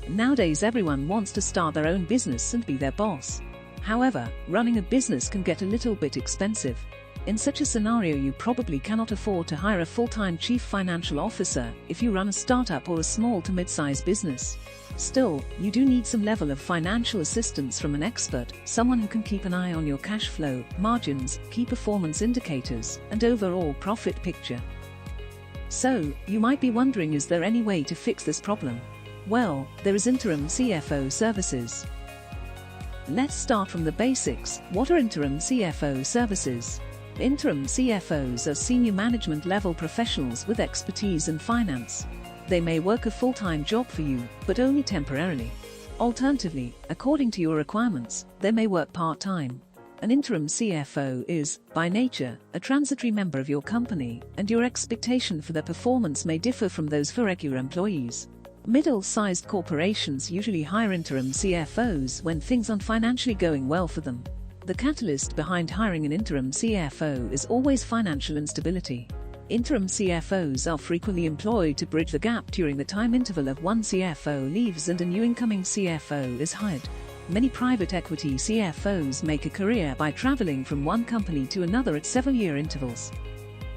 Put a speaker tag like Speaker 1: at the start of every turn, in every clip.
Speaker 1: Nowadays everyone wants to start their own business and be their boss. However, running a business can get a little bit expensive. In such a scenario, you probably cannot afford to hire a full-time chief financial officer if you run a startup or a small to mid-sized business. Still, you do need some level of financial assistance from an expert, someone who can keep an eye on your cash flow, margins, key performance indicators, and overall profit picture. So, you might be wondering, is there any way to fix this problem? Well, there is Interim CFO Services. Let's start from the basics. What are Interim CFO Services? Interim CFOs are senior management level professionals with expertise in finance. They may work a full-time job for you, but only temporarily. Alternatively, according to your requirements, they may work part-time. An interim CFO is, by nature, a transitory member of your company, and your expectation for their performance may differ from those for regular employees. Middle-sized corporations usually hire interim CFOs when things aren't financially going well for them. The catalyst behind hiring an interim CFO is always financial instability. Interim CFOs are frequently employed to bridge the gap during the time interval of one CFO leaves and a new incoming CFO is hired. Many private equity CFOs make a career by traveling from one company to another at several-year intervals.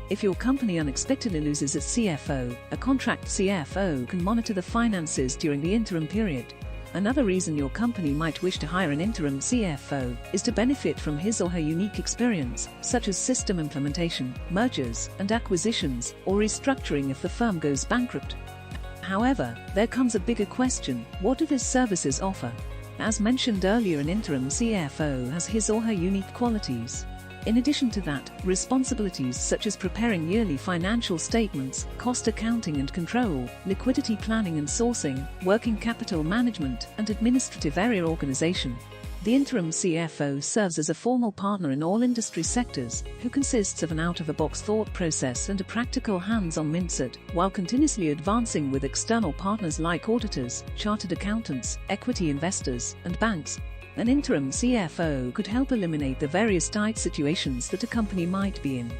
Speaker 1: If your company unexpectedly loses its CFO, a contract CFO can monitor the finances during the interim period. Another reason your company might wish to hire an interim CFO is to benefit from his or her unique experience, such as system implementation, mergers and acquisitions, or restructuring if the firm goes bankrupt. However, there comes a bigger question: what do these services offer? As mentioned earlier, an interim CFO has his or her unique qualities. In addition to that, responsibilities such as preparing yearly financial statements, cost accounting and control, liquidity planning and sourcing, working capital management, and administrative area organization. The interim CFO serves as a formal partner in all industry sectors, who consists of an out-of-the-box thought process and a practical hands-on mindset, while continuously advancing with external partners like auditors, chartered accountants, equity investors, and banks. An interim CFO could help eliminate the various tight situations that a company might be in.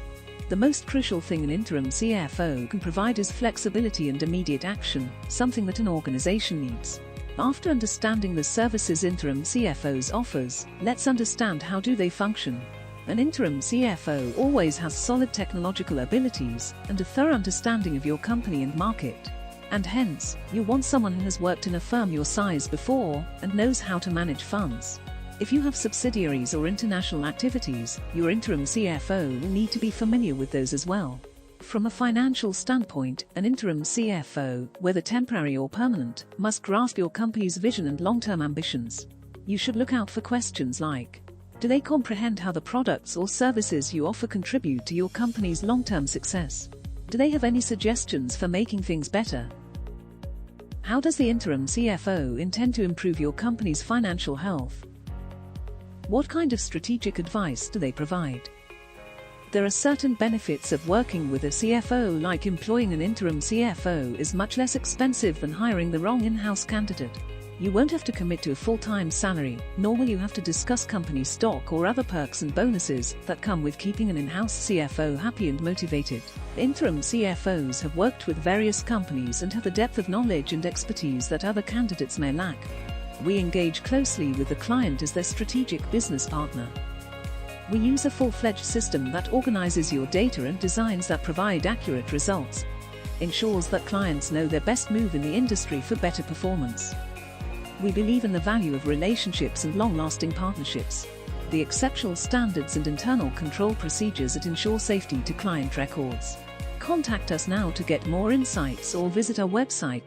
Speaker 1: The most crucial thing an interim CFO can provide is flexibility and immediate action, something that an organization needs. After understanding the services interim CFOs offers, let's understand how do they function. An interim CFO always has solid technological abilities and a thorough understanding of your company and market. And hence, you want someone who has worked in a firm your size before and knows how to manage funds. If you have subsidiaries or international activities, your interim CFO will need to be familiar with those as well. From a financial standpoint, an interim CFO, whether temporary or permanent, must grasp your company's vision and long-term ambitions. You should look out for questions like: do they comprehend how the products or services you offer contribute to your company's long-term success? Do they have any suggestions for making things better? How does the interim CFO intend to improve your company's financial health? What kind of strategic advice do they provide? There are certain benefits of working with a CFO, like employing an interim CFO is much less expensive than hiring the wrong in-house candidate. You won't have to commit to a full-time salary, nor will you have to discuss company stock or other perks and bonuses that come with keeping an in-house CFO happy and motivated. Interim CFOs have worked with various companies and have the depth of knowledge and expertise that other candidates may lack. We engage closely with the client as their strategic business partner. We use a full-fledged system that organizes your data and designs that provide accurate results. Ensures that clients know their best move in the industry for better performance. We believe in the value of relationships and long-lasting partnerships. The exceptional standards and internal control procedures that ensure safety to client records. Contact us now to get more insights or visit our website